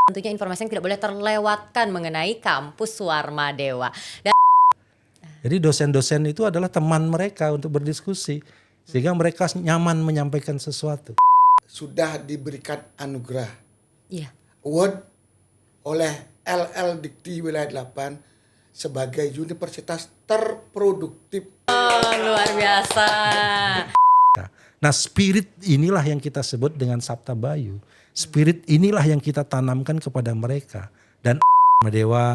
Tentunya informasi yang tidak boleh terlewatkan mengenai kampus Warma Dewa. Jadi dosen-dosen itu adalah teman mereka untuk berdiskusi. Sehingga mereka nyaman menyampaikan sesuatu. Sudah diberikan anugerah Iya. award oleh LL Dikti Wilayah 8 sebagai universitas terproduktif. Oh, luar biasa. Nah, spirit inilah yang kita sebut dengan Sabta Bayu. Spirit inilah yang kita tanamkan kepada mereka. Dan Warma Dewa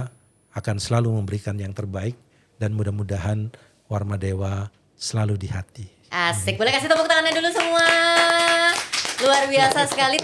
akan selalu memberikan yang terbaik. Dan mudah-mudahan Warma Dewa selalu di hati. Asik, boleh kasih tepuk tangannya dulu semua. Luar biasa sekali.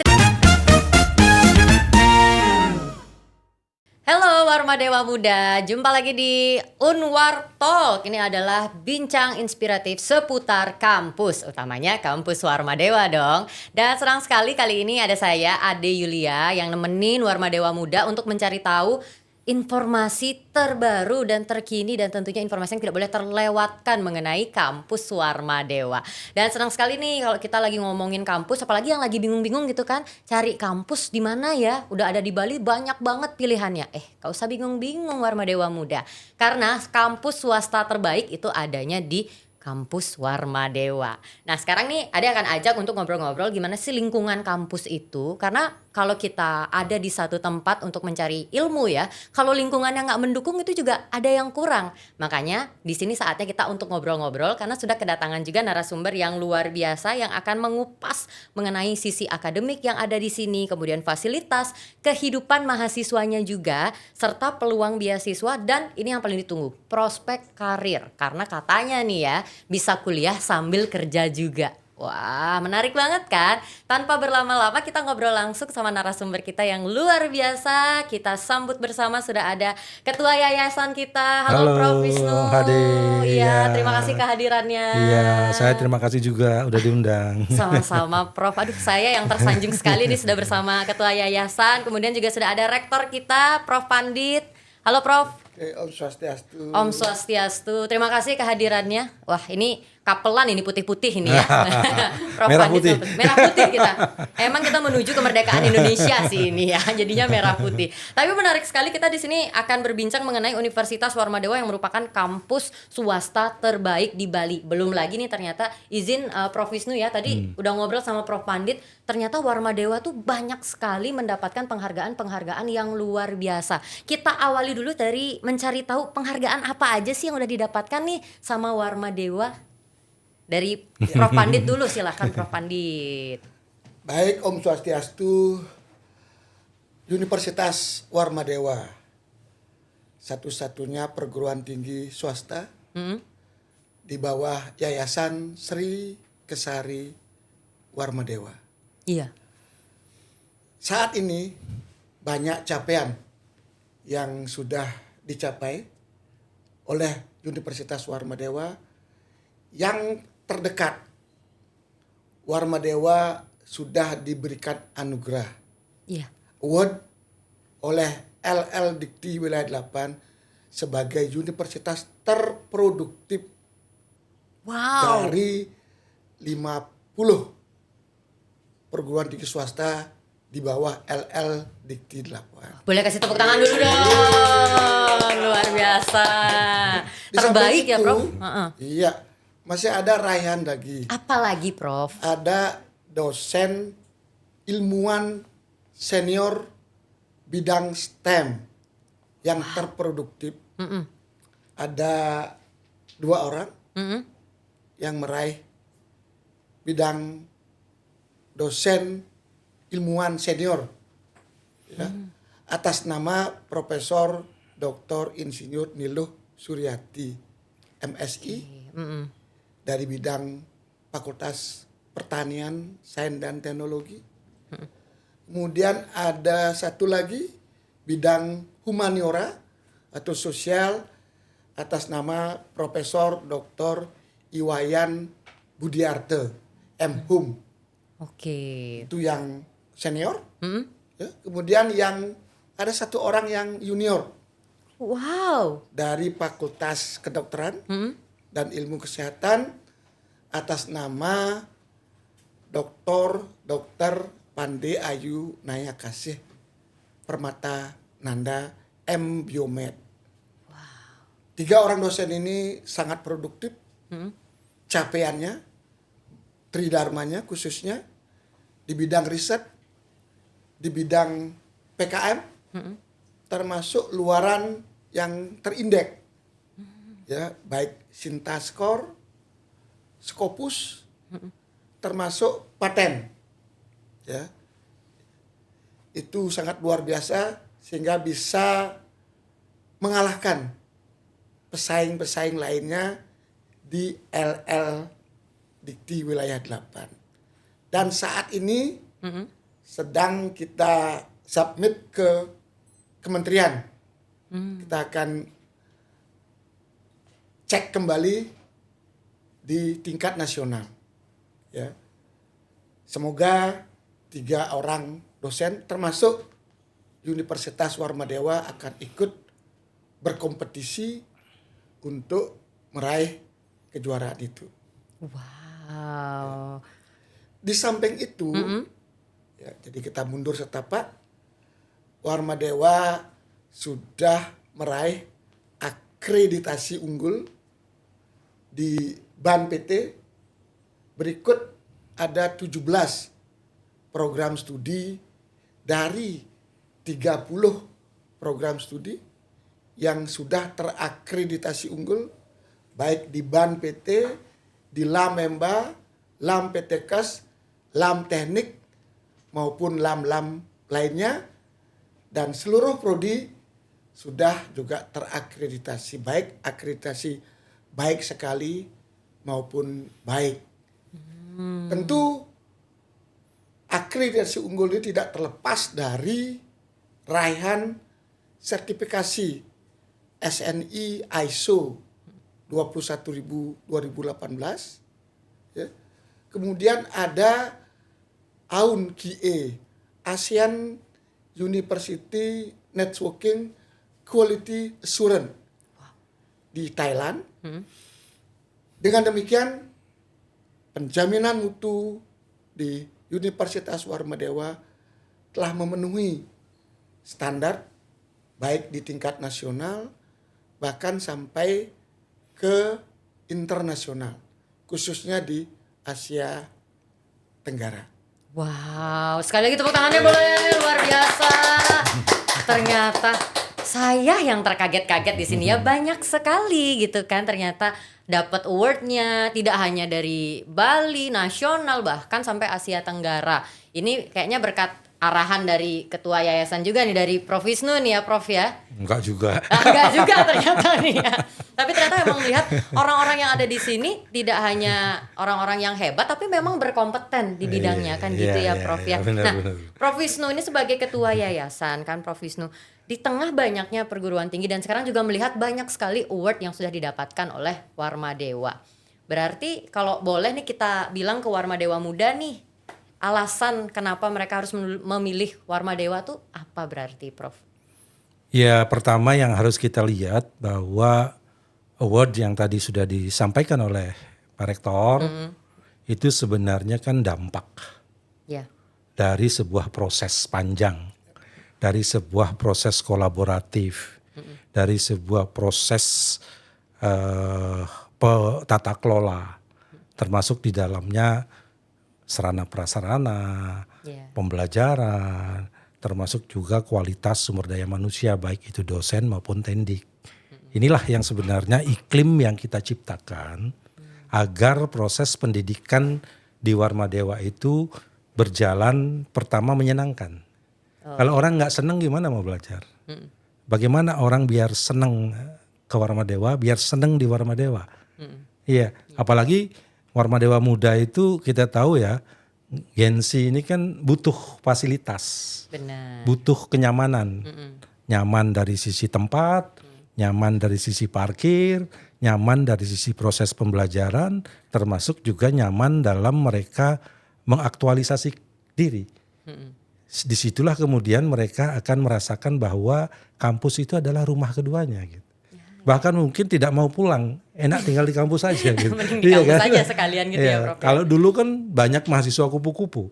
Halo Warma Dewa Muda, jumpa lagi di Unwar Talk. Ini adalah bincang inspiratif seputar kampus, utamanya kampus Warma Dewa dong. Dan senang sekali kali ini ada saya, Ade Yulia, yang nemenin Warma Dewa Muda untuk mencari tahu informasi terbaru dan terkini dan tentunya informasi yang tidak boleh terlewatkan mengenai kampus Warma Dewa. Dan senang sekali nih kalau kita lagi ngomongin kampus, apalagi yang lagi bingung-bingung gitu kan, cari kampus di mana ya? Udah ada di Bali banyak banget pilihannya. Gak usah bingung-bingung Warma Dewa Muda. Karena kampus swasta terbaik itu adanya di kampus Warma Dewa. Nah sekarang nih Ade akan ajak untuk ngobrol-ngobrol gimana sih lingkungan kampus itu. Karena kalau kita ada di satu tempat untuk mencari ilmu ya, kalau lingkungannya nggak mendukung itu juga ada yang kurang. Makanya di sini saatnya kita untuk ngobrol-ngobrol karena sudah kedatangan juga narasumber yang luar biasa yang akan mengupas mengenai sisi akademik yang ada di sini, kemudian fasilitas, kehidupan mahasiswanya juga, serta peluang beasiswa dan ini yang paling ditunggu, prospek karir. Karena katanya nih ya, bisa kuliah sambil kerja juga. Wah, menarik banget kan? Tanpa berlama-lama kita ngobrol langsung sama narasumber kita yang luar biasa. Kita sambut bersama sudah ada Ketua Yayasan kita. Halo Prof. Wisnu. Hadi. Iya, terima kasih kehadirannya. Iya, saya terima kasih juga udah diundang. Sama-sama Prof. Aduh, saya yang tersanjung sekali nih sudah bersama Ketua Yayasan. Kemudian juga sudah ada Rektor kita, Prof. Pandit. Halo Prof. Om Swastiastu. Om Swastiastu. Terima kasih kehadirannya. Wah, ini kapelan ini putih-putih ini ya. Prof. Merah Pandit putih. merah putih kita. Emang kita menuju kemerdekaan Indonesia sih ini ya. Jadinya merah putih. Tapi menarik sekali kita di sini akan berbincang mengenai Universitas Warma Dewa yang merupakan kampus swasta terbaik di Bali. Belum lagi nih ternyata izin Prof. Wisnu ya. Tadi udah ngobrol sama Prof. Pandit. Ternyata Warma Dewa tuh banyak sekali mendapatkan penghargaan-penghargaan yang luar biasa. Kita awali dulu dari mencari tahu penghargaan apa aja sih yang udah didapatkan nih sama Warma Dewa. Dari Prof. Pandit dulu, silakan Prof. Pandit. Baik, Om Swastiastu. Universitas Warma Dewa, satu-satunya perguruan tinggi swasta di bawah Yayasan Sri Kesari Warma Dewa. Iya. Saat ini banyak capaian yang sudah dicapai oleh Universitas Warma Dewa. Yang terdekat, Warma Dewa sudah diberikan anugerah Iya. award oleh LL Dikti Wilayah 8 sebagai universitas terproduktif Wow. dari 50 perguruan tinggi swasta di bawah LL Dikti 8. Boleh kasih tepuk tangan dulu dong. Luar biasa. Di Terbaik samping ya, itu, Prof. Iya, masih ada raihan lagi. Apa lagi, Prof? Ada dosen ilmuwan senior bidang STEM yang terproduktif. Ada 2 orang yang meraih bidang dosen ilmuwan senior ya, atas nama Profesor Dr. Insinyur Niluh Suryati MSI dari bidang Fakultas Pertanian, Sains dan Teknologi. Kemudian ada satu lagi bidang humaniora atau sosial atas nama Profesor Dr. Iwayan Budiarte MHum. Oke. Itu yang senior. Ya, kemudian yang ada satu orang yang junior Wow. dari Fakultas Kedokteran dan Ilmu Kesehatan atas nama Dr. Pande Ayu Naya Kasih Permata Nanda, M Biomed. 3 orang dosen ini sangat produktif, capaiannya, tridharmanya khususnya di bidang riset, di bidang PKM, termasuk luaran yang terindeks, ya baik Sintaskor, Scopus, termasuk paten, ya itu sangat luar biasa sehingga bisa mengalahkan pesaing-pesaing lainnya di LL Dikti Wilayah 8. Dan saat ini sedang kita submit ke kementerian. Kita akan cek kembali di tingkat nasional. Ya. Semoga 3 orang dosen termasuk Universitas Warmadewa akan ikut berkompetisi untuk meraih kejuaraan itu. Wow. Di samping itu, ya, jadi kita mundur setapak, Warmadewa sudah meraih akreditasi unggul di BAN PT. Berikut ada 17 program studi dari 30 program studi yang sudah terakreditasi unggul baik di BAN PT, di LAM Memba, LAM PT Kas, LAM Teknik maupun LAM-LAM lainnya, dan seluruh prodi sudah juga terakreditasi baik akreditasi baik sekali maupun baik. Tentu akreditasi unggul ini tidak terlepas dari raihan sertifikasi SNI ISO 21000 2018. Ya. Kemudian ada AUN QA, ASEAN University Networking Quality Assurance di Thailand. Dengan demikian penjaminan mutu di Universitas Warmadewa telah memenuhi standar baik di tingkat nasional bahkan sampai ke internasional, khususnya di Asia Tenggara. Wow, sekali lagi tepuk tangannya boleh, luar biasa. Ternyata saya yang terkaget-kaget di sini ya, banyak sekali gitu kan ternyata dapat awardnya tidak hanya dari Bali, nasional, bahkan sampai Asia Tenggara. Ini kayaknya berkat arahan dari ketua yayasan juga nih, dari Prof Wisnu nih ya Prof ya. Enggak juga. Enggak juga ternyata nih ya. Tapi ternyata memang melihat orang-orang yang ada di sini tidak hanya orang-orang yang hebat tapi memang berkompeten di bidangnya kan gitu ya Prof ya. Benar, Nah, benar. Prof Wisnu ini sebagai ketua yayasan kan Prof Wisnu, di tengah banyaknya perguruan tinggi dan sekarang juga melihat banyak sekali award yang sudah didapatkan oleh Warmadewa. Berarti kalau boleh nih kita bilang ke Warmadewa muda nih, alasan kenapa mereka harus memilih Warmadewa tuh apa berarti Prof? Ya, pertama yang harus kita lihat bahwa award yang tadi sudah disampaikan oleh Pak Rektor itu sebenarnya kan dampak Ya. dari sebuah proses panjang, dari sebuah proses kolaboratif, dari sebuah proses tata kelola, termasuk di dalamnya sarana prasarana, pembelajaran, termasuk juga kualitas sumber daya manusia baik itu dosen maupun tendik. Inilah yang sebenarnya iklim yang kita ciptakan agar proses pendidikan di Warmadewa itu berjalan pertama menyenangkan. Kalau orang nggak senang gimana mau belajar? Bagaimana orang biar senang ke Warmadewa, biar senang di Warmadewa? Iya, apalagi Warmadewa muda itu kita tahu ya, Gen Z ini kan butuh fasilitas, Benar. butuh kenyamanan, nyaman dari sisi tempat, nyaman dari sisi parkir, nyaman dari sisi proses pembelajaran, termasuk juga nyaman dalam mereka mengaktualisasi diri. Disitulah kemudian mereka akan merasakan bahwa kampus itu adalah rumah keduanya gitu. Bahkan mungkin tidak mau pulang, enak tinggal di kampus saja gitu. Mending di kampus aja sekalian gitu ya Prof. Kalau dulu kan banyak mahasiswa kupu-kupu.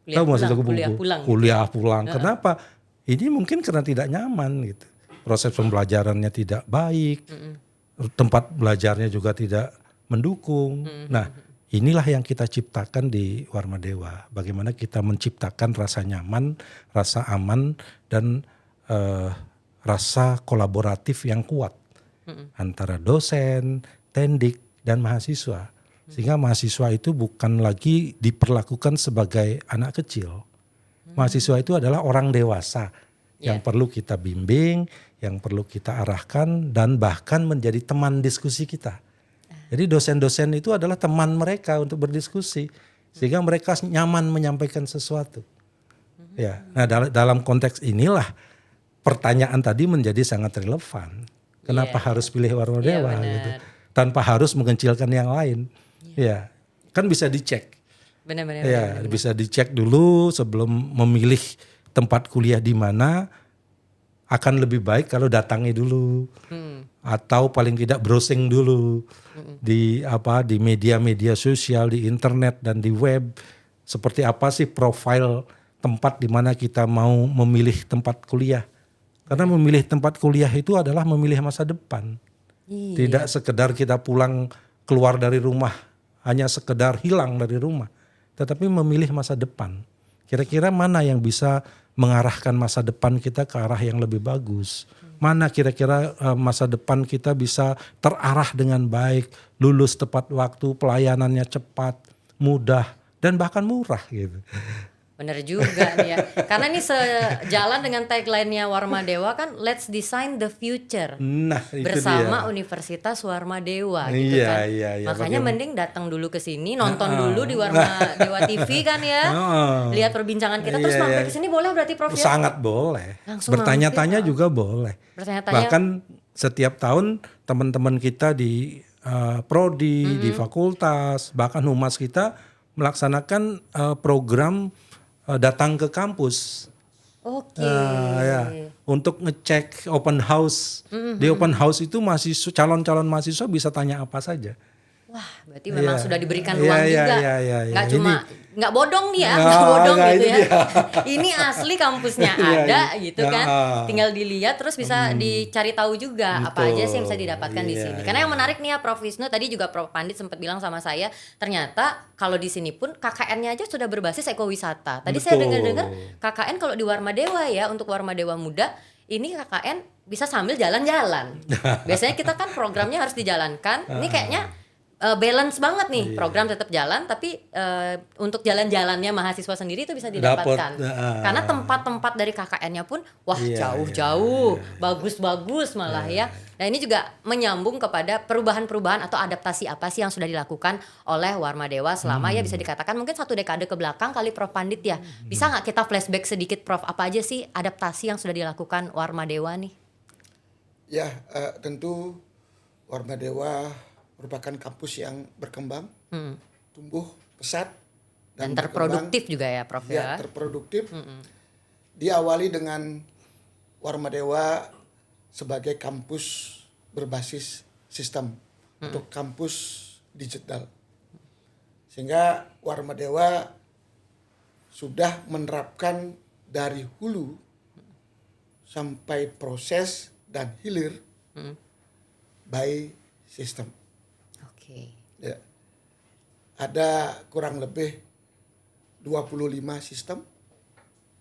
Tahu mahasiswa kupu-kupu? Kuliah pulang. Kuliah pulang. Gitu. Kenapa? Ini mungkin karena tidak nyaman gitu. Proses pembelajarannya tidak baik, tempat belajarnya juga tidak mendukung. Nah, inilah yang kita ciptakan di Warma Dewa. Bagaimana kita menciptakan rasa nyaman, rasa aman, dan rasa kolaboratif yang kuat antara dosen, tendik, dan mahasiswa. Sehingga mahasiswa itu bukan lagi diperlakukan sebagai anak kecil. Mahasiswa itu adalah orang dewasa yang perlu kita bimbing, yang perlu kita arahkan, dan bahkan menjadi teman diskusi kita. Jadi dosen-dosen itu adalah teman mereka untuk berdiskusi, sehingga mereka nyaman menyampaikan sesuatu. Ya, nah dalam konteks inilah pertanyaan tadi menjadi sangat relevan. Kenapa harus pilih Warma Dewa gitu? Tanpa harus mengecilkan yang lain. Ya, kan bisa dicek. Benar-benar. Ya, bisa dicek dulu sebelum memilih tempat kuliah di mana. Akan lebih baik kalau datangi dulu, atau paling tidak browsing dulu di media-media sosial, di internet dan di web. Seperti apa sih profil tempat di mana kita mau memilih tempat kuliah? Karena memilih tempat kuliah itu adalah memilih masa depan. Tidak sekedar kita pulang keluar dari rumah, hanya sekedar hilang dari rumah, tetapi memilih masa depan. Kira-kira mana yang bisa mengarahkan masa depan kita ke arah yang lebih bagus? Mana kira-kira masa depan kita bisa terarah dengan baik, lulus tepat waktu, pelayanannya cepat, mudah, dan bahkan murah gitu. Bener juga nih ya. Karena ini sejalan dengan tagline-nya Warma Dewa kan, let's design the future. Nah, itu bersama dia. Universitas Warma Dewa gitu Iya, kan. iya. Makanya mending datang dulu ke sini, nonton dulu di Warma Dewa TV kan ya. Lihat perbincangan kita terus mampir ke sini boleh berarti Prof ya? Sangat boleh. Langsung Bertanya-tanya mampir, juga boleh. Bertanya-tanya. Bahkan setiap tahun teman-teman kita di prodi, di fakultas, bahkan humas kita melaksanakan program datang ke kampus. Oke. Ya, untuk ngecek open house. Di open house itu calon-calon mahasiswa bisa tanya apa saja. Wah, berarti memang Iya. sudah diberikan Iya, ruang iya, juga. iya, iya, iya. Nggak cuma nggak bodong nih ya, Nah, nggak bodong nah, gitu itu ya. dia. Ini asli kampusnya Iya, ada iya. gitu kan. Nah. Tinggal dilihat terus bisa dicari tahu juga apa aja sih yang bisa didapatkan di Iya, sini. iya. Karena yang menarik nih ya Prof Wisnu, tadi juga Prof Pandit sempat bilang sama saya, ternyata kalau di sini pun KKN-nya aja sudah berbasis ekowisata. Tadi saya Betul. dengar-dengar KKN kalau di Warma Dewa ya, untuk Warma Dewa Muda ini KKN bisa sambil jalan-jalan. Biasanya kita kan programnya harus dijalankan. Ini kayaknya balance banget nih, program tetap jalan tapi untuk jalan-jalannya mahasiswa sendiri itu bisa didapatkan. Karena tempat-tempat dari KKN-nya pun wah jauh-jauh, bagus-bagus malah ya. Nah ini juga menyambung kepada perubahan-perubahan atau adaptasi apa sih yang sudah dilakukan oleh Warma Dewa selama ya bisa dikatakan mungkin 1 dekade ke belakang kali Prof Pandit ya. Bisa nggak kita flashback sedikit Prof, apa aja sih adaptasi yang sudah dilakukan Warma Dewa nih? Ya, tentu Warma Dewa merupakan kampus yang berkembang, tumbuh pesat Dan terproduktif juga ya Prof ya. Ya, terproduktif. Diawali dengan Warma Dewa sebagai kampus berbasis sistem untuk kampus digital. Sehingga Warma Dewa sudah menerapkan dari hulu sampai proses dan hilir by system. Oke. Ya. Ada kurang lebih 25 sistem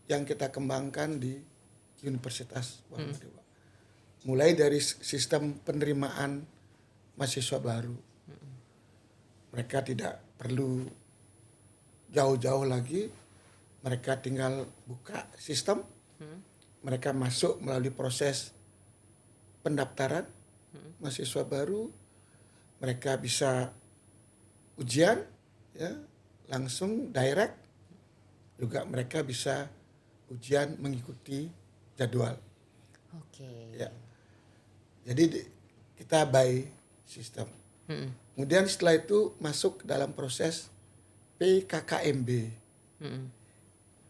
yang kita kembangkan di Universitas Warma Dewa. Mulai dari sistem penerimaan mahasiswa baru. Mereka tidak perlu jauh-jauh lagi. Mereka tinggal buka sistem. Mereka masuk melalui proses pendaftaran mahasiswa baru. Mereka bisa ujian ya, langsung direct. Juga mereka bisa ujian mengikuti jadwal. Oke. Ya. Jadi kita by system. Kemudian setelah itu masuk dalam proses PKKMB.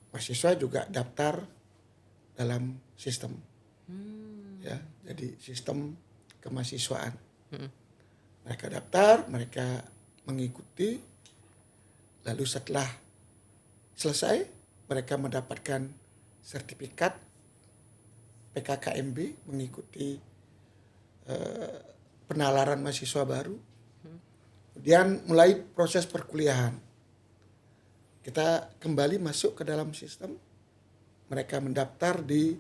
Mahasiswa juga daftar dalam sistem. Ya, jadi sistem kemahasiswaan. Mereka daftar, mereka mengikuti, lalu setelah selesai mereka mendapatkan sertifikat PKKMB mengikuti penalaran mahasiswa baru. Kemudian mulai proses perkuliahan. Kita kembali masuk ke dalam sistem. Mereka mendaftar di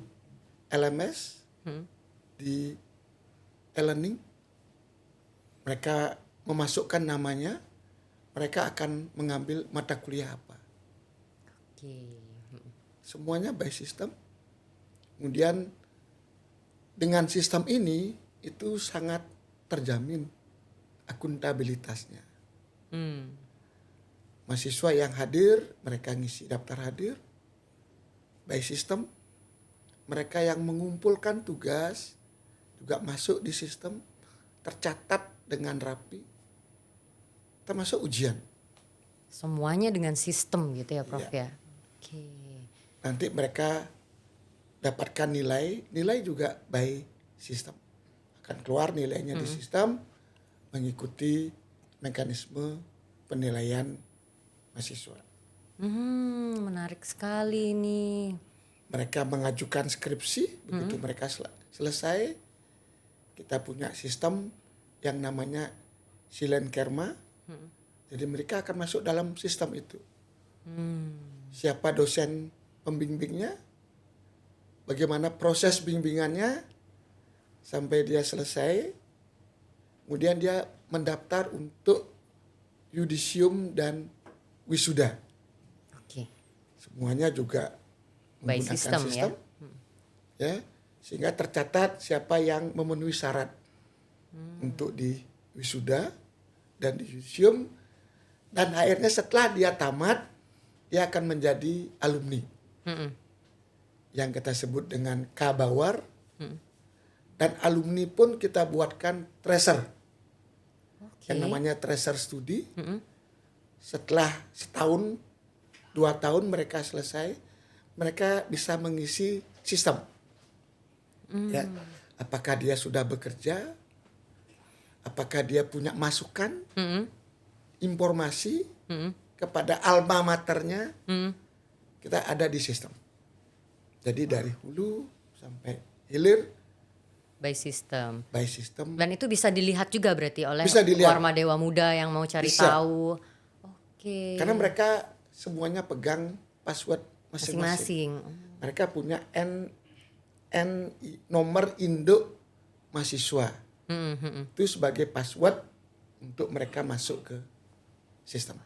LMS, di e-learning. Mereka memasukkan namanya, mereka akan mengambil mata kuliah apa. Oke. Semuanya by system. Kemudian dengan sistem ini itu sangat terjamin akuntabilitasnya. Mahasiswa yang hadir, mereka ngisi daftar hadir by system. Mereka yang mengumpulkan tugas juga masuk di sistem, tercatat dengan rapi, termasuk ujian. Semuanya dengan sistem gitu ya Prof Iya. ya. Oke. Nanti mereka dapatkan nilai juga by system. Akan keluar nilainya di sistem, mengikuti mekanisme penilaian mahasiswa. Menarik sekali nih. Mereka mengajukan skripsi, begitu mereka selesai, kita punya sistem yang namanya Silenkerma. Jadi mereka akan masuk dalam sistem itu. Siapa dosen pembimbingnya, bagaimana proses bimbingannya sampai dia selesai, kemudian dia mendaftar untuk yudisium dan wisuda. Oke. Semuanya juga By menggunakan system, sistem, ya, sehingga tercatat siapa yang memenuhi syarat untuk di wisuda dan di yudisium, dan akhirnya setelah dia tamat dia akan menjadi alumni yang kita sebut dengan kabawar, dan alumni pun kita buatkan tracer yang namanya tracer studi. Setelah setahun 2 tahun mereka selesai, mereka bisa mengisi sistem. Ya, apakah dia sudah bekerja, apakah dia punya masukan, informasi kepada alma maternya, kita ada di sistem. Jadi dari hulu sampai hilir By system. by system. Dan itu bisa dilihat juga berarti oleh Bisa dilihat. Warma Dewa Muda yang mau cari Bisa. tahu. Oke. Karena mereka semuanya pegang password Masing-masing. masing-masing. Mereka punya nomor induk mahasiswa. Itu sebagai password untuk mereka masuk ke sistem.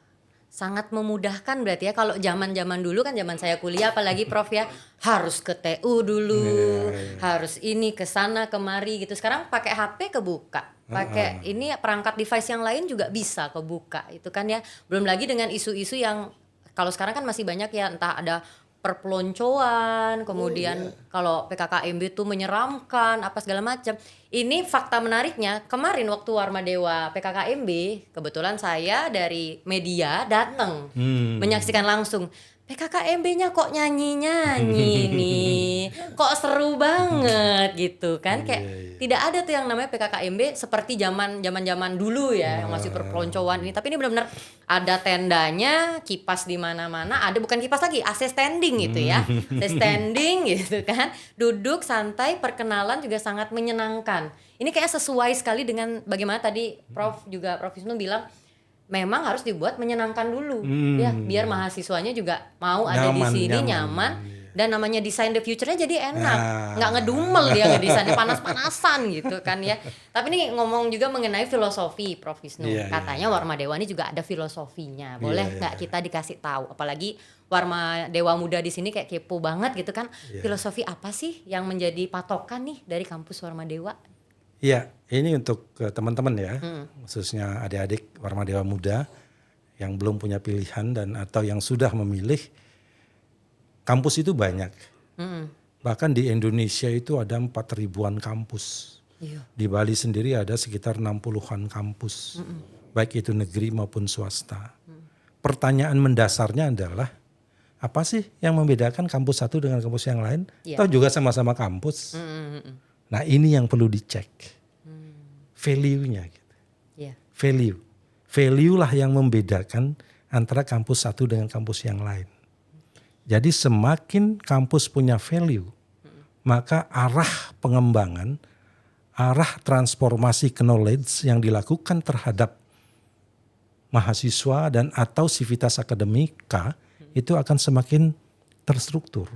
Sangat memudahkan berarti ya. Kalau zaman-zaman dulu kan, zaman saya kuliah apalagi Prof ya, harus ke TU dulu, harus ini ke sana kemari gitu. Sekarang pakai HP kebuka, pakai ini perangkat device yang lain juga bisa kebuka itu kan ya. Belum lagi dengan isu-isu yang kalau sekarang kan masih banyak ya, entah ada perpeloncoan, kemudian kalau PKKMB itu menyeramkan apa segala macam. Ini fakta menariknya, kemarin waktu Warma Dewa PKKMB, kebetulan saya dari media datang menyaksikan langsung. PKKMB-nya kok nyanyi-nyanyi nih, kok seru banget gitu kan, kayak tidak ada tuh yang namanya PKKMB seperti zaman dulu ya, yang masih perpeloncoan ini. Tapi ini benar-benar ada tendanya, kipas di mana-mana, ada bukan kipas lagi, AC standing gitu ya, AC standing gitu kan, duduk santai, perkenalan juga sangat menyenangkan. Ini kayak sesuai sekali dengan bagaimana tadi Prof Wisnu bilang. Memang harus dibuat menyenangkan dulu ya, biar mahasiswanya juga mau ada di sini nyaman. Dan namanya design the future-nya jadi enak, nggak ngedumel dia ngedesainnya panas-panasan gitu kan ya. Tapi ini ngomong juga mengenai filosofi Prof Wisnu, katanya Warma Dewa ini juga ada filosofinya. Boleh nggak kita dikasih tahu? Apalagi Warma Dewa Muda di sini kayak kepo banget gitu kan. Filosofi apa sih yang menjadi patokan nih dari kampus Warma Dewa? Iya, ini untuk teman-teman ya, khususnya adik-adik Warma Dewa Muda yang belum punya pilihan dan atau yang sudah memilih. Kampus itu banyak. Bahkan di Indonesia itu ada 4.000-an kampus. Di Bali sendiri ada sekitar 60-an kampus. Baik itu negeri maupun swasta. Pertanyaan mendasarnya adalah, apa sih yang membedakan kampus satu dengan kampus yang lain? Atau juga sama-sama kampus? Nah ini yang perlu dicek, value-nya gitu. Value lah yang membedakan antara kampus satu dengan kampus yang lain. Jadi semakin kampus punya value, maka arah pengembangan, arah transformasi knowledge yang dilakukan terhadap mahasiswa dan atau sivitas akademika itu akan semakin terstruktur.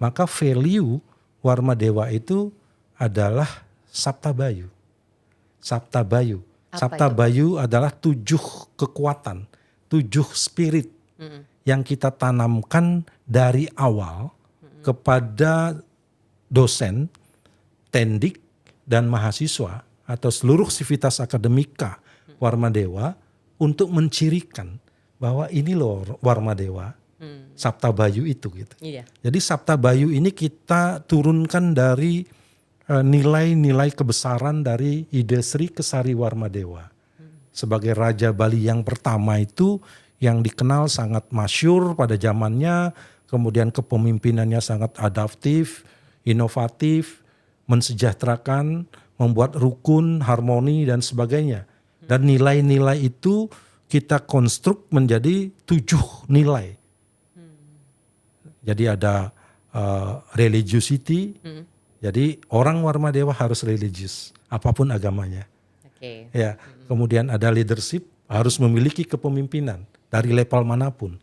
Maka value Warma Dewa itu adalah Sabta Bayu. Sabta Bayu. Apa Sabta itu? Bayu adalah 7 kekuatan, 7 spirit yang kita tanamkan dari awal kepada dosen, tendik, dan mahasiswa atau seluruh sivitas akademika Warma Dewa untuk mencirikan bahwa ini loh Warma Dewa, Sabta Bayu itu gitu. Iya. Jadi Sabta Bayu ini kita turunkan dari nilai-nilai kebesaran dari Ide Sri Kesari Warma Dewa. Sebagai Raja Bali yang pertama itu yang dikenal sangat masyhur pada zamannya, kemudian kepemimpinannya sangat adaptif, inovatif, mensejahterakan, membuat rukun, harmoni dan sebagainya. Dan nilai-nilai itu kita konstruk menjadi 7 nilai. Jadi ada religiosity. Jadi orang Warma Dewa harus religius, apapun agamanya. Oke. Ya, kemudian ada leadership, harus memiliki kepemimpinan dari level manapun.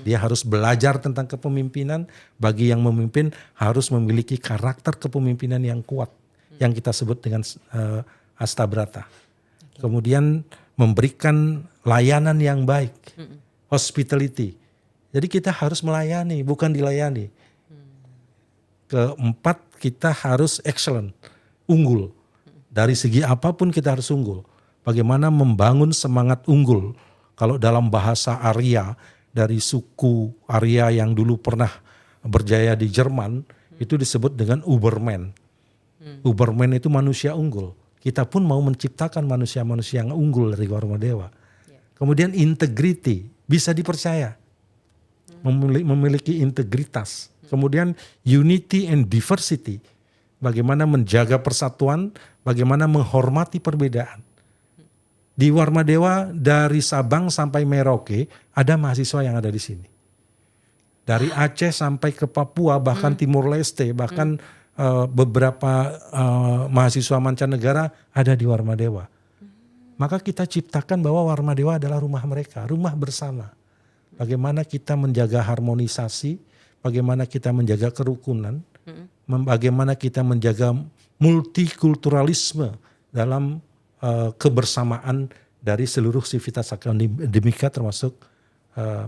Dia harus belajar tentang kepemimpinan. Bagi yang memimpin harus memiliki karakter kepemimpinan yang kuat, yang kita sebut dengan Astabrata. Kemudian memberikan layanan yang baik, hospitality. Jadi kita harus melayani, bukan dilayani. Keempat, kita harus excellent, unggul. Dari segi apapun kita harus unggul. Bagaimana membangun semangat unggul. Kalau dalam bahasa Arya, dari suku Arya yang dulu pernah berjaya di Jerman, itu disebut dengan Uberman. Uberman itu manusia unggul. Kita pun mau menciptakan manusia-manusia yang unggul dari Warma Dewa. Kemudian integrity, bisa dipercaya. Memiliki integritas. Kemudian unity and diversity. Bagaimana menjaga persatuan, bagaimana menghormati perbedaan. Di Warma Dewa dari Sabang sampai Merauke ada mahasiswa yang ada di sini. Dari Aceh sampai ke Papua, bahkan Timur Leste, bahkan beberapa mahasiswa mancanegara ada di Warma Dewa. Maka kita ciptakan bahwa Warma Dewa adalah rumah mereka, rumah bersama. Bagaimana kita menjaga harmonisasi, bagaimana kita menjaga kerukunan, bagaimana kita menjaga multikulturalisme dalam kebersamaan dari seluruh sivitas akademika termasuk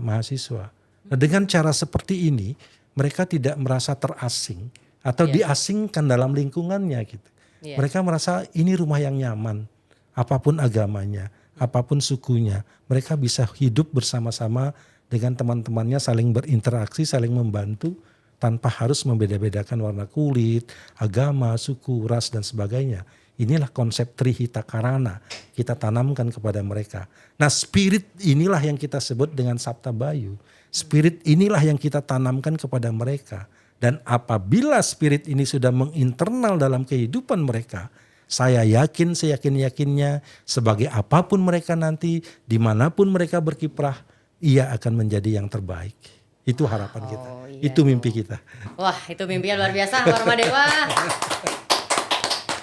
mahasiswa. Nah, dengan cara seperti ini mereka tidak merasa terasing atau diasingkan dalam lingkungannya gitu. Mereka merasa ini rumah yang nyaman, apapun agamanya, apapun sukunya, mereka bisa hidup bersama-sama dengan teman-temannya, saling berinteraksi, saling membantu tanpa harus membeda-bedakan warna kulit, agama, suku, ras dan sebagainya. Inilah konsep Trihita Karana kita tanamkan kepada mereka. Nah, spirit inilah yang kita sebut dengan Sabta Bayu. Spirit inilah yang kita tanamkan kepada mereka. Dan apabila spirit ini sudah menginternal dalam kehidupan mereka, saya yakin, seyakin-yakinnya sebagai apapun mereka nanti, dimanapun mereka berkiprah, ia akan menjadi yang terbaik. Itu harapan kita. Itu mimpi kita. Wah, itu mimpinya luar biasa Warma Dewa.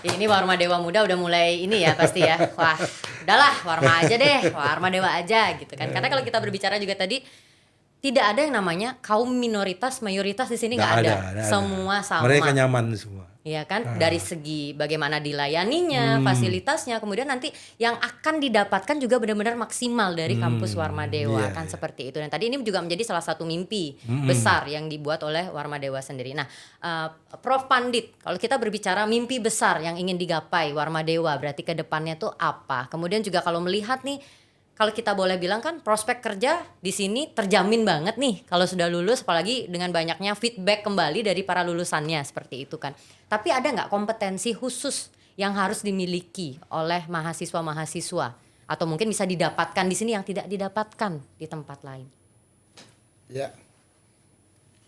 Ini Warma Dewa muda udah mulai ini ya pasti ya. Wah, udahlah Warma aja deh, Warma Dewa aja gitu kan. Karena kalau kita berbicara juga tadi tidak ada yang namanya kaum minoritas, mayoritas di sini nggak ada. Semua sama. Mereka nyaman semua. Iya kan, dari segi bagaimana dilayaninya, fasilitasnya, kemudian nanti yang akan didapatkan juga benar-benar maksimal dari kampus Warma Dewa kan seperti itu. Dan tadi ini juga menjadi salah satu mimpi besar yang dibuat oleh Warma Dewa sendiri. Nah, Prof Pandit, kalau kita berbicara mimpi besar yang ingin digapai Warma Dewa, berarti ke depannya tuh apa? Kemudian juga kalau melihat nih, kalau kita boleh bilang kan prospek kerja di sini terjamin banget nih kalau sudah lulus, apalagi dengan banyaknya feedback kembali dari para lulusannya seperti itu kan. Tapi ada nggak kompetensi khusus yang harus dimiliki oleh mahasiswa-mahasiswa atau mungkin bisa didapatkan di sini yang tidak didapatkan di tempat lain? Ya,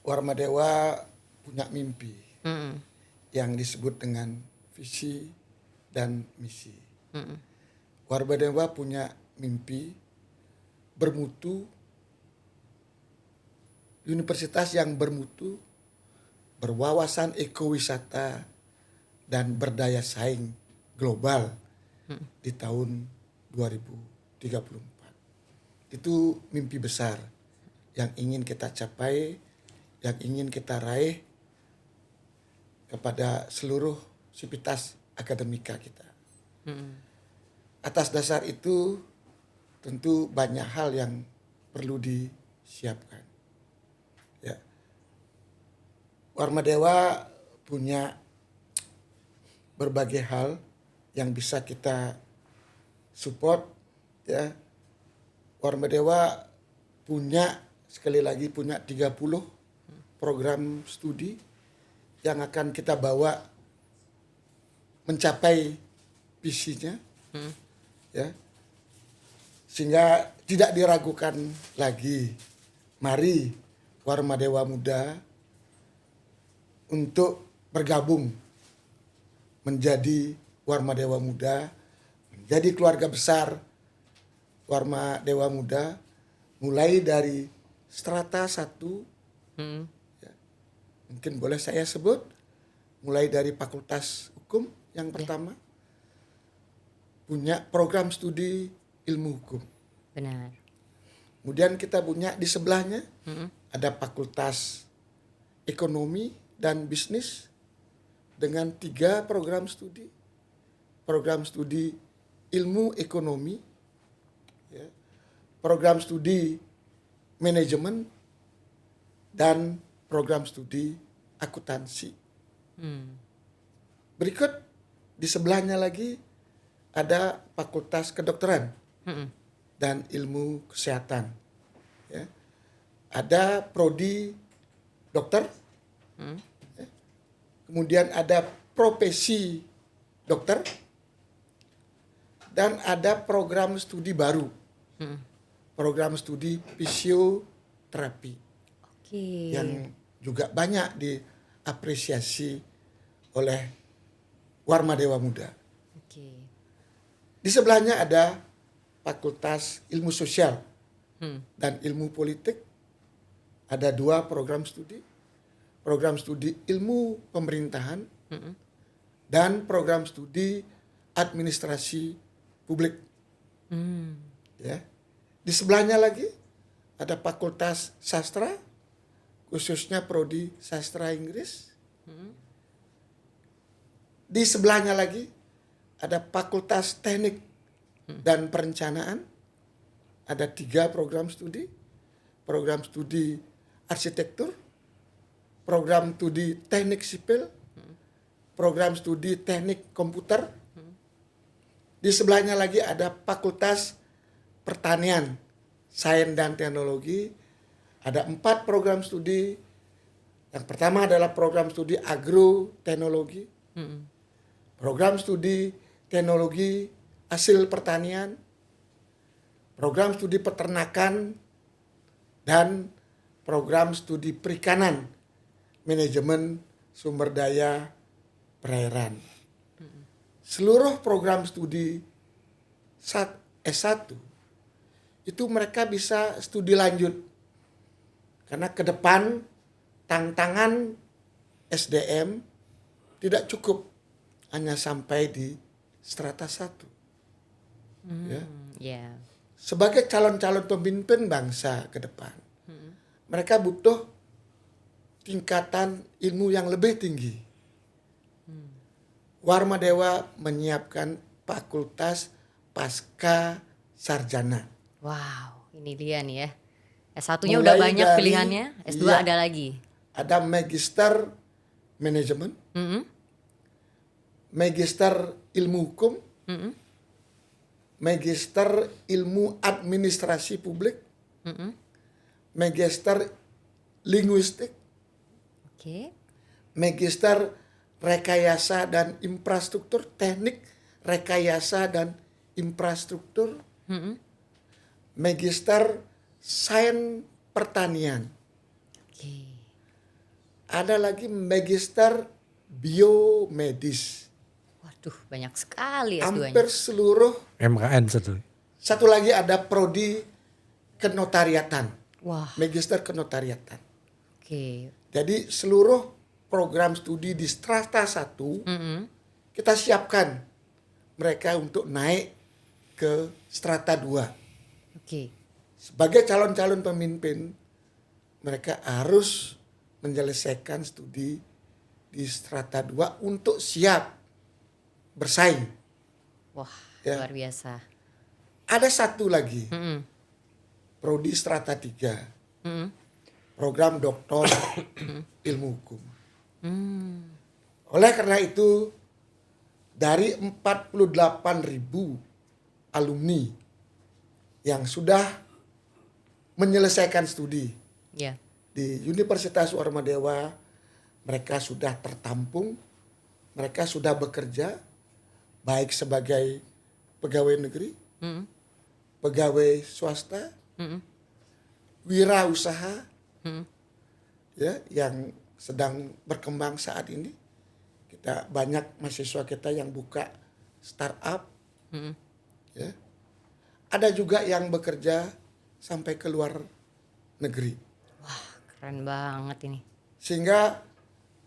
Warma Dewa punya mimpi yang disebut dengan visi dan misi. Warma Dewa punya mimpi bermutu, universitas yang bermutu berwawasan ekowisata, dan berdaya saing global di tahun 2034. Itu mimpi besar yang ingin kita capai, yang ingin kita raih kepada seluruh sivitas akademika kita. Atas dasar itu tentu banyak hal yang perlu disiapkan. Ya. Warmadewa punya berbagai hal yang bisa kita support, ya. Warmadewa punya, sekali lagi punya 30 program studi yang akan kita bawa mencapai visinya, ya, sehingga tidak diragukan lagi. Mari Warmadewa Muda untuk bergabung menjadi Warmadewa Muda, menjadi keluarga besar Warmadewa Muda, mulai dari strata 1, ya, mungkin boleh saya sebut, mulai dari Fakultas Hukum yang pertama, punya program studi ilmu hukum. Benar. Kemudian kita punya di sebelahnya ada Fakultas Ekonomi dan Bisnis dengan 3 program studi. Program studi ilmu ekonomi, ya, program studi manajemen, dan program studi akuntansi. Berikut di sebelahnya lagi ada Fakultas Kedokteran dan Ilmu Kesehatan. Ya. Ada prodi dokter, ya. Kemudian ada profesi dokter, dan ada program studi baru, program studi fisioterapi, yang juga banyak diapresiasi oleh Warmadewa Muda. Di sebelahnya ada Fakultas Ilmu Sosial dan Ilmu Politik. Ada 2 program studi. Program studi Ilmu Pemerintahan dan program studi Administrasi Publik. Ya. Di sebelahnya lagi ada Fakultas Sastra, khususnya prodi Sastra Inggris. Di sebelahnya lagi ada Fakultas Teknik dan Perencanaan. Ada 3 program studi. Program studi Arsitektur, program studi Teknik Sipil, program studi Teknik Komputer. Di sebelahnya lagi ada Fakultas Pertanian, Sains dan Teknologi. Ada 4 program studi. Yang pertama adalah program studi Agroteknologi, program studi Teknologi Hasil Pertanian, program studi Peternakan, dan program studi Perikanan, Manajemen Sumber Daya Perairan. Seluruh program studi S1 itu mereka bisa studi lanjut. Karena ke depan tantangan SDM tidak cukup hanya sampai di strata 1. Ya. Sebagai calon-calon pemimpin bangsa ke depan, mereka butuh tingkatan ilmu yang lebih tinggi. Warmadewa menyiapkan Fakultas Pasca Sarjana. Wow, ini dia nih ya. S1-nya udah banyak dari, pilihannya, S2 iya, ada lagi. Ada Magister Manajemen, Magister Ilmu Hukum, Magister Ilmu Administrasi Publik, Magister Linguistik, Magister Rekayasa dan Infrastruktur, Teknik Rekayasa dan Infrastruktur, Magister Sains Pertanian. Ada lagi Magister Biomedis. Waduh, banyak sekali S2-nya. Hampir seluruh MKN satu. Satu lagi ada prodi Kenotariatan. Wah. Magister Kenotariatan. Oke. Jadi seluruh program studi di strata 1, kita siapkan mereka untuk naik ke strata 2. Oke. Sebagai calon-calon pemimpin, mereka harus menyelesaikan studi di strata 2 untuk siap bersaing. Wah, Ya. luar biasa. Ada satu lagi, Mm-mm. prodi strata 3, Mm-mm. program doktor ilmu hukum. Mm. Oleh karena itu, dari 48.000 alumni yang sudah menyelesaikan studi Ya. di Universitas Warmadewa, mereka sudah tertampung, mereka sudah bekerja, baik sebagai pegawai negeri, Mm-mm. pegawai swasta, Mm-mm. wirausaha, Mm-mm. ya, yang sedang berkembang saat ini. Kita banyak mahasiswa kita yang buka startup, Mm-mm. ya. Ada juga yang bekerja sampai ke luar negeri. Wah, keren banget ini. Sehingga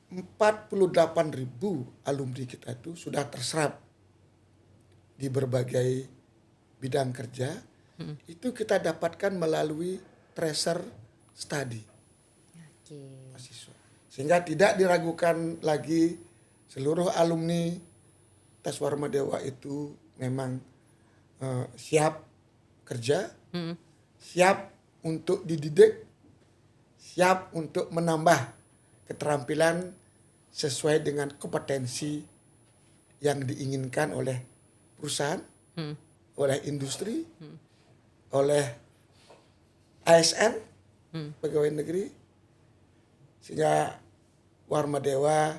48.000 alumni kita itu sudah terserap di berbagai bidang kerja. Itu kita dapatkan melalui tracer study Oke. mahasiswa. Sehingga tidak diragukan lagi seluruh alumni Tes Warmadewa itu memang siap kerja, Mm-mm. siap untuk dididik, siap untuk menambah keterampilan sesuai dengan kompetensi yang diinginkan oleh perusahaan, Mm. oleh industri, oleh ASN, pegawai negeri, sehingga Warmadewa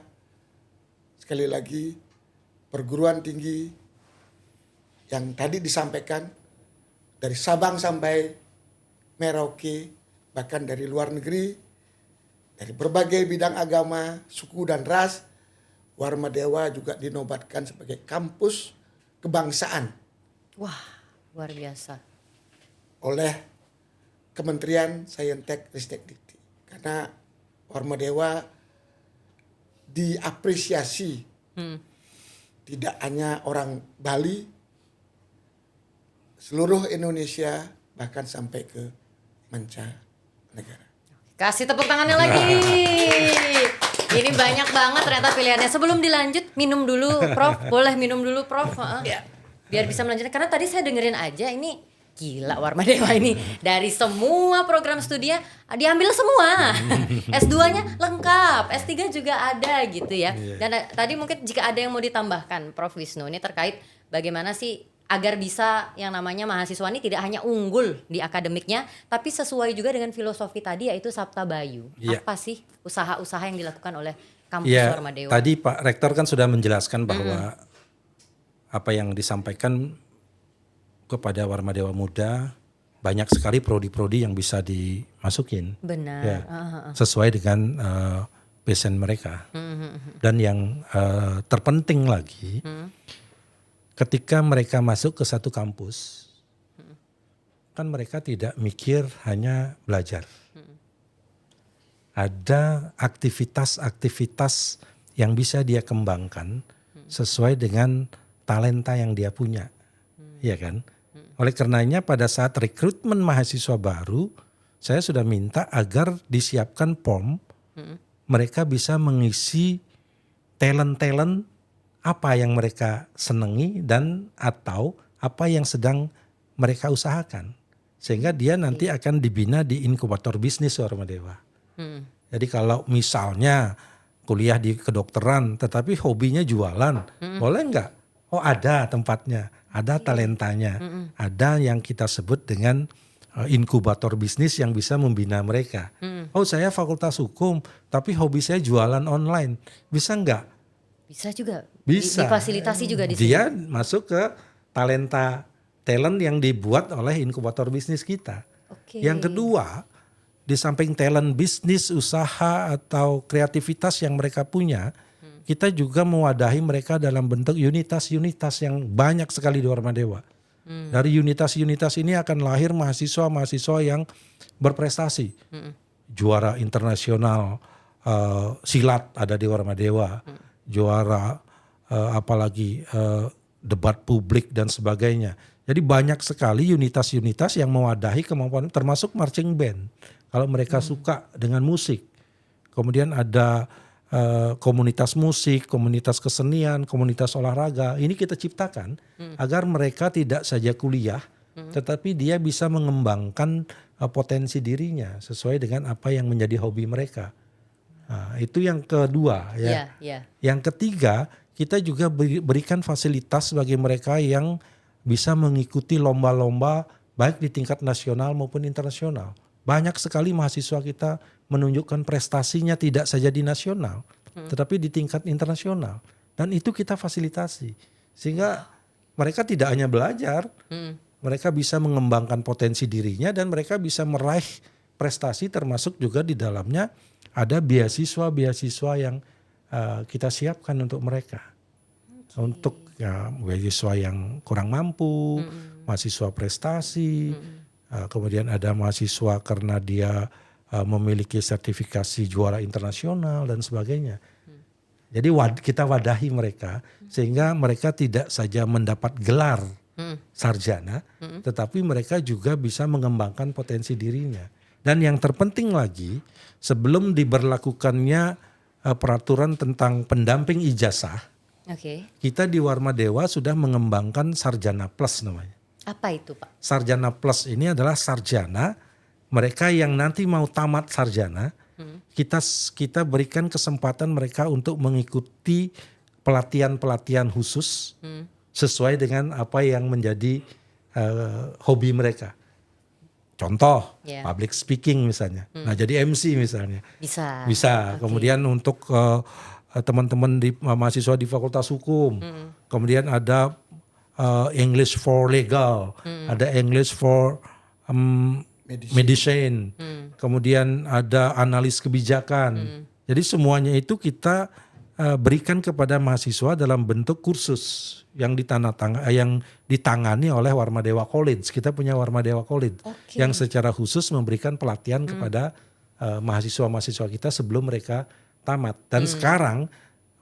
sekali lagi perguruan tinggi yang tadi disampaikan dari Sabang sampai Merauke, bahkan dari luar negeri, dari berbagai bidang agama, suku dan ras, Warmadewa juga dinobatkan sebagai kampus kebangsaan Wah, luar biasa. oleh Kementerian Saintek Ristek Dikti. Karena Warmadewa diapresiasi tidak hanya orang Bali, seluruh Indonesia, bahkan sampai ke mancanegara. Kasih tepuk tangannya lagi. Ini banyak banget ternyata pilihannya. Sebelum dilanjut, minum dulu, Prof. Boleh minum dulu, Prof. Biar bisa melanjutkan. Karena tadi saya dengerin aja, ini gila Warmadewa ini. Dari semua program studinya diambil semua. S2-nya lengkap, S3 juga ada gitu ya. Dan tadi mungkin jika ada yang mau ditambahkan, Prof. Wisnu, ini terkait bagaimana sih agar bisa yang namanya mahasiswa ini tidak hanya unggul di akademiknya, tapi sesuai juga dengan filosofi tadi yaitu Sabta Bayu. Iya. Apa sih usaha-usaha yang dilakukan oleh kampus Ya, Warmadewa? tadi Pak Rektor kan sudah menjelaskan bahwa apa yang disampaikan kepada Warmadewa Muda banyak sekali prodi-prodi yang bisa dimasukin. Benar. Ya, sesuai dengan passion mereka. Dan yang terpenting lagi, ketika mereka masuk ke satu kampus, kan mereka tidak mikir hanya belajar. Ada aktivitas-aktivitas yang bisa dia kembangkan sesuai dengan talenta yang dia punya. Iya kan? Oleh karenanya pada saat rekrutmen mahasiswa baru, saya sudah minta agar disiapkan form, mereka bisa mengisi talent-talent apa yang mereka senangi dan atau apa yang sedang mereka usahakan. Sehingga dia nanti akan dibina di inkubator bisnis Warmadewa. Jadi kalau misalnya kuliah di kedokteran tetapi hobinya jualan, boleh nggak? Oh ada tempatnya, ada talentanya, ada yang kita sebut dengan inkubator bisnis yang bisa membina mereka. Oh saya fakultas hukum, tapi hobi saya jualan online, bisa nggak? Bisa juga. Bisa. Difasilitasi juga di sini. Dia masuk ke talent yang dibuat oleh inkubator bisnis kita. Oke. Yang kedua, di samping talent bisnis, usaha atau kreativitas yang mereka punya, kita juga mewadahi mereka dalam bentuk unitas-unitas yang banyak sekali di Warmadewa. Dari unitas-unitas ini akan lahir mahasiswa-mahasiswa yang berprestasi. Juara internasional silat ada di Warma Dewa, juara apalagi debat publik dan sebagainya. Jadi banyak sekali unitas-unitas yang mewadahi kemampuan, termasuk marching band. Kalau mereka suka dengan musik, kemudian ada komunitas musik, komunitas kesenian, komunitas olahraga. Ini kita ciptakan agar mereka tidak saja kuliah, tetapi dia bisa mengembangkan potensi dirinya sesuai dengan apa yang menjadi hobi mereka. Nah, itu yang kedua ya. Yang ketiga, kita juga berikan fasilitas bagi mereka yang bisa mengikuti lomba-lomba baik di tingkat nasional maupun internasional. Banyak sekali mahasiswa kita menunjukkan prestasinya tidak saja di nasional, tetapi di tingkat internasional. Dan itu kita fasilitasi. Sehingga mereka tidak hanya belajar, mereka bisa mengembangkan potensi dirinya dan mereka bisa meraih prestasi, termasuk juga di dalamnya ada beasiswa-beasiswa yang kita siapkan untuk mereka. Untuk beasiswa yang kurang mampu, mahasiswa prestasi, kemudian ada mahasiswa karena dia memiliki sertifikasi juara internasional dan sebagainya. Jadi kita wadahi mereka sehingga mereka tidak saja mendapat gelar sarjana, tetapi mereka juga bisa mengembangkan potensi dirinya. Dan yang terpenting lagi, sebelum diberlakukannya peraturan tentang pendamping ijazah, kita di Warma Dewa sudah mengembangkan Sarjana Plus namanya. Apa itu, Pak? Sarjana Plus ini adalah sarjana mereka yang nanti mau tamat sarjana, kita berikan kesempatan mereka untuk mengikuti pelatihan-pelatihan khusus sesuai dengan apa yang menjadi hobi mereka. Contoh, public speaking misalnya. Nah, jadi MC misalnya. Bisa. Kemudian untuk teman-teman di mahasiswa di Fakultas Hukum, kemudian ada English for Legal, ada English for Medicine, kemudian ada analis kebijakan. Jadi semuanya itu kita berikan kepada mahasiswa dalam bentuk kursus yang ditangani oleh Warma Dewa College. Kita punya Warma Dewa College yang secara khusus memberikan pelatihan kepada mahasiswa-mahasiswa kita sebelum mereka tamat. Dan sekarang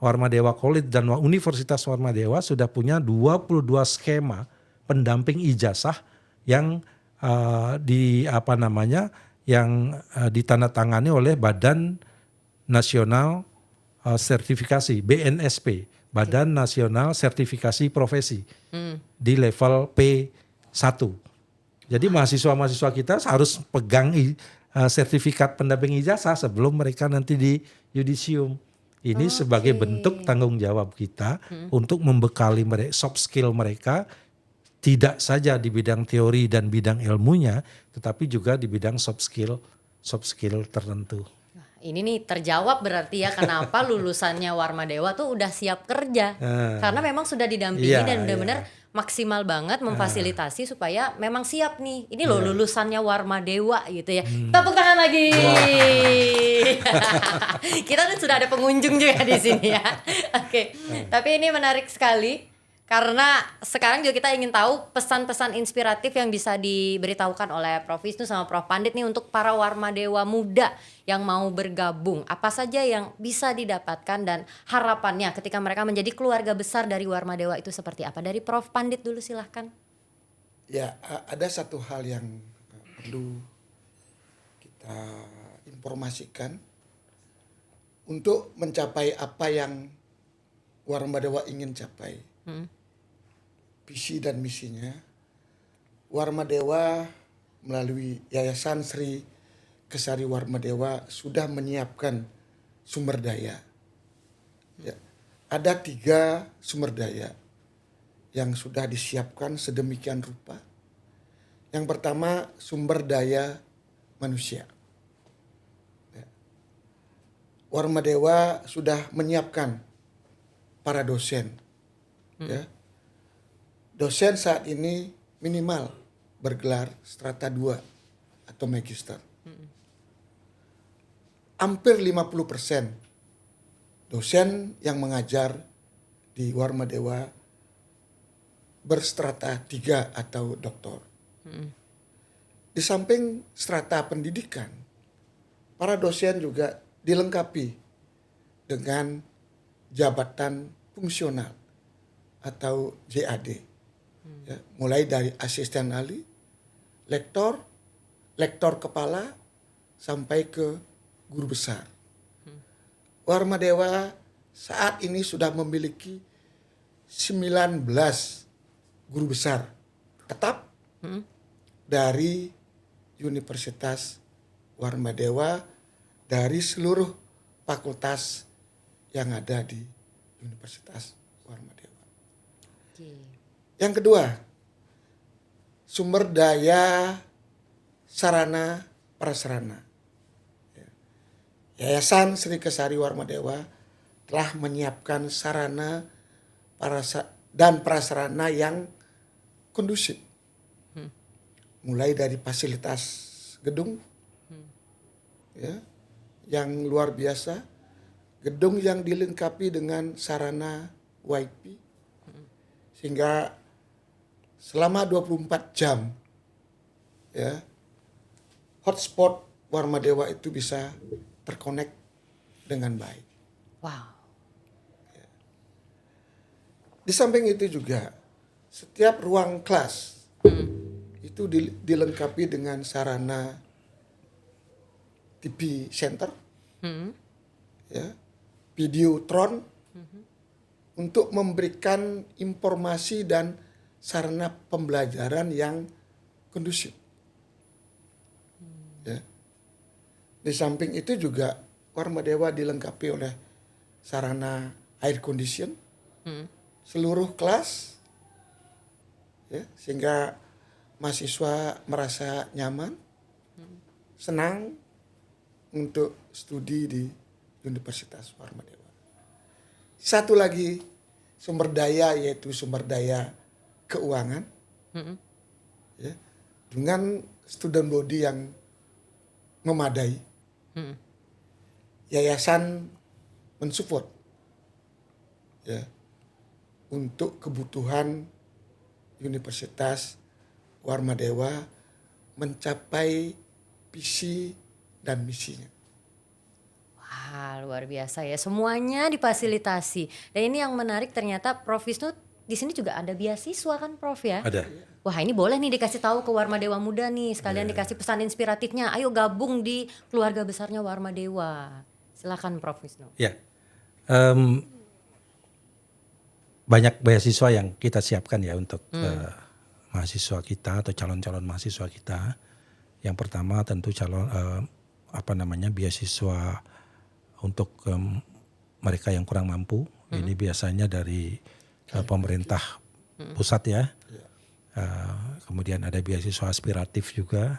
Warma Dewa College dan Universitas Warma Dewa sudah punya 22 skema pendamping ijazah yang ditandatangani oleh Badan Nasional Sertifikasi BNSP, Badan Nasional Sertifikasi Profesi di level P1. Jadi mahasiswa-mahasiswa kita harus pegang sertifikat pendamping ijazah sebelum mereka nanti di yudisium. Ini sebagai bentuk tanggung jawab kita untuk membekali mereka, soft skill mereka, tidak saja di bidang teori dan bidang ilmunya, tetapi juga di bidang soft skill tertentu. Ini nih terjawab berarti ya kenapa lulusannya Warma Dewa tuh udah siap kerja. Karena memang sudah didampingi dan benar-benar maksimal banget memfasilitasi supaya memang siap nih. Ini loh lulusannya Warma Dewa gitu ya. Tepuk tangan lagi. Kita tuh sudah ada pengunjung juga di sini ya. Oke. Tapi ini menarik sekali. Karena sekarang juga kita ingin tahu pesan-pesan inspiratif yang bisa diberitahukan oleh Prof. Wisnu sama Prof. Pandit nih untuk para Warma Dewa muda yang mau bergabung. Apa saja yang bisa didapatkan dan harapannya ketika mereka menjadi keluarga besar dari Warma Dewa itu seperti apa? Dari Prof. Pandit dulu silahkan. Ya, ada satu hal yang perlu kita informasikan untuk mencapai apa yang Warma Dewa ingin capai. Visi dan misinya, Warma Dewa melalui Yayasan Sri Kesari Warma Dewa sudah menyiapkan sumber daya. Ya, ada 3 sumber daya yang sudah disiapkan sedemikian rupa. Yang pertama, sumber daya manusia. Ya. Warma Dewa sudah menyiapkan para dosen. Ya. Dosen saat ini minimal bergelar strata 2 atau magister. Hampir 50% dosen yang mengajar di Warma Dewa berstrata 3 atau doktor. Di samping strata pendidikan, para dosen juga dilengkapi dengan jabatan fungsional atau JAD. Ya, mulai dari asisten ahli, lektor, lektor kepala, sampai ke guru besar. Warma Dewa saat ini sudah memiliki 19 guru besar tetap dari Universitas Warma Dewa, dari seluruh fakultas yang ada di Universitas Warma Dewa. Yang kedua, sumber daya sarana prasarana. Yayasan Sri Kesari Warma Dewa telah menyiapkan sarana dan prasarana yang kondusif. Mulai dari fasilitas gedung ya, yang luar biasa, gedung yang dilengkapi dengan sarana WiFi, sehingga selama 24 jam ya, hotspot Warma Dewa itu bisa terkonek dengan baik. Wow. Di samping itu juga setiap ruang kelas itu dilengkapi dengan sarana TV center, ya, videotron, untuk memberikan informasi dan sarana pembelajaran yang kondusif. Ya. Di samping itu juga Warma Dewa dilengkapi oleh sarana air condition, seluruh kelas, ya, sehingga mahasiswa merasa nyaman, senang untuk studi di Universitas Warma Dewa. Satu lagi sumber daya, yaitu sumber daya keuangan, ya, dengan student body yang memadai. Yayasan mensupport ya untuk kebutuhan Universitas Warma Dewa mencapai visi dan misinya. Wah, luar biasa ya. Semuanya difasilitasi. Dan ini yang menarik, ternyata Prof Wisnu di sini juga ada beasiswa kan, Prof ya? Ada. Wah, ini boleh nih dikasih tahu ke Warma Dewa Muda nih, sekalian dikasih pesan inspiratifnya. Ayo gabung di keluarga besarnya Warma Dewa. Silakan Prof Wisnu. Ya. Banyak beasiswa yang kita siapkan ya untuk mahasiswa kita atau calon-calon mahasiswa kita. Yang pertama tentu beasiswa untuk mereka yang kurang mampu. Ini biasanya dari pemerintah pusat ya. Kemudian ada beasiswa aspiratif juga,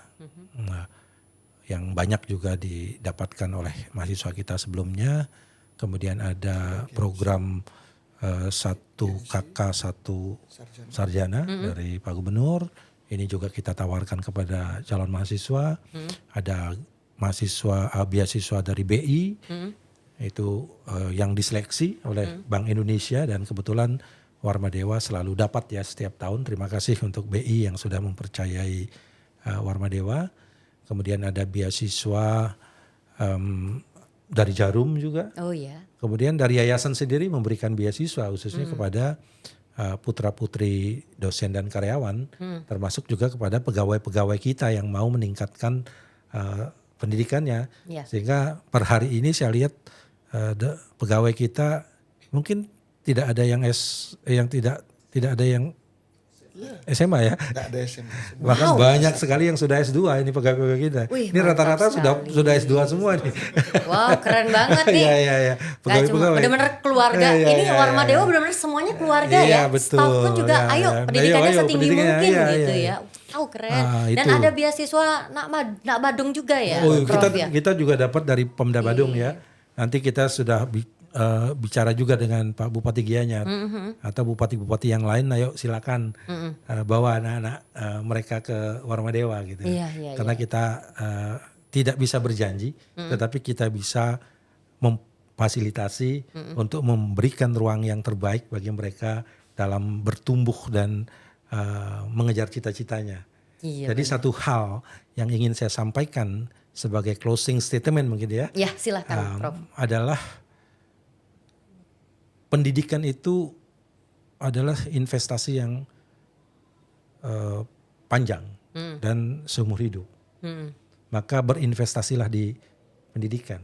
yang banyak juga didapatkan oleh mahasiswa kita sebelumnya. Kemudian ada program 1KK 1 sarjana dari Pak Gubernur. Ini juga kita tawarkan kepada calon mahasiswa. Ada beasiswa dari BI, itu yang diseleksi oleh Bank Indonesia, dan kebetulan Warma Dewa selalu dapat ya setiap tahun. Terima kasih untuk BI yang sudah mempercayai Warma Dewa. Kemudian ada beasiswa dari Jarum juga. Oh ya. Kemudian dari yayasan sendiri memberikan beasiswa khususnya kepada putra-putri dosen dan karyawan, termasuk juga kepada pegawai-pegawai kita yang mau meningkatkan pendidikannya. Ya. Sehingga per hari ini saya lihat pegawai kita mungkin tidak ada yang tidak ada yang SMA ya. Tidak ada SMA. Bahkan banyak sekali yang sudah S2 ini pegawai kita. Wih, ini rata-rata mantap sudah sekali. S2 semua nih. Wow, keren banget nih. Iya. Gak cuma benar-benar keluarga. Ini Warma Dewa benar-benar semuanya keluarga ya. Betul. Staff pun juga ayo pendidikannya Ayo, setinggi pendidikannya, mungkin iya, gitu iya. ya. Oh keren. Dan itu. ada beasiswa Nak Badung juga ya, Oh, Prof ya. kita juga dapat dari Pemda Badung ya. Nanti kita sudah bicara juga dengan Pak Bupati Gianyar atau bupati-bupati yang lain. Ayo silakan bawa anak-anak mereka ke Warma Dewa gitu. Iya, Karena kita tidak bisa berjanji, tetapi kita bisa memfasilitasi untuk memberikan ruang yang terbaik bagi mereka dalam bertumbuh dan mengejar cita-citanya. Iya, Jadi satu hal yang ingin saya sampaikan sebagai closing statement mungkin ya. Ya, silakan Prof. Adalah pendidikan itu adalah investasi yang panjang dan seumur hidup. Maka berinvestasilah di pendidikan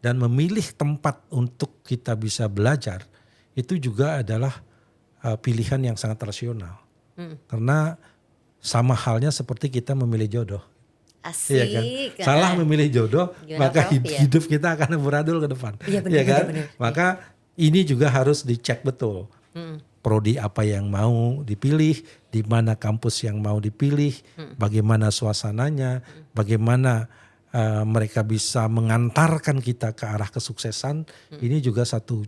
dan memilih tempat untuk kita bisa belajar itu juga adalah pilihan yang sangat rasional. Karena sama halnya seperti kita memilih jodoh. Asik. Iya kan? Salah memilih jodoh, Gimana, maka Prof? hidup kita akan beradul ke depan. Iya, benar, Iya kan? benar. Maka ini juga harus dicek betul. Prodi apa yang mau dipilih, di mana kampus yang mau dipilih, bagaimana suasananya, bagaimana mereka bisa mengantarkan kita ke arah kesuksesan. Ini juga satu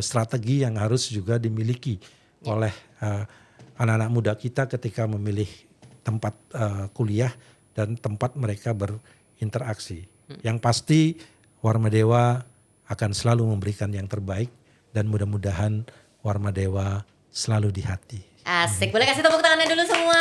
strategi yang harus juga dimiliki oleh anak-anak muda kita ketika memilih tempat kuliah dan tempat mereka berinteraksi. Yang pasti Warma Dewa akan selalu memberikan yang terbaik dan mudah-mudahan Warma Dewa selalu di hati. Asik, boleh kasih tepuk tangannya dulu semua.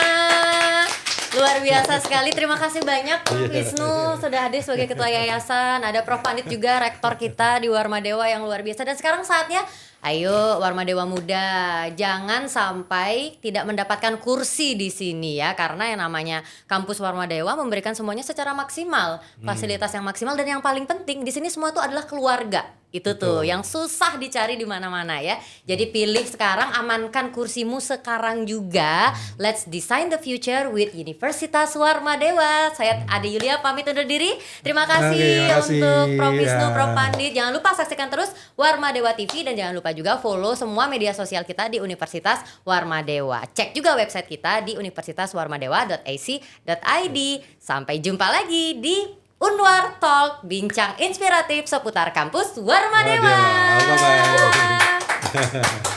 Luar biasa sekali, terima kasih banyak Prof. Wisnu sudah hadir sebagai ketua yayasan. Ada Prof. Pandit juga, rektor kita di Warma Dewa yang luar biasa. Dan sekarang saatnya, ayo Warma Dewa muda, jangan sampai tidak mendapatkan kursi di sini ya. Karena yang namanya kampus Warma Dewa memberikan semuanya secara maksimal, fasilitas yang maksimal, dan yang paling penting di sini semua itu adalah keluarga. Itu tuh yang susah dicari di mana-mana ya. Jadi pilih sekarang, amankan kursimu sekarang juga. Let's design the future with Universitas Warma Dewa. Saya Ade Yulia pamit undur diri. Terima kasih untuk Prof. Wisnu, Prof. Pandit. Jangan lupa saksikan terus Warma Dewa TV dan jangan lupa juga follow semua media sosial kita di Universitas Warma Dewa. Cek juga website kita di universitaswarmadewa.ac.id. Sampai jumpa lagi di Unwar Talk, bincang inspiratif seputar kampus Warma Dewa. Bye-bye.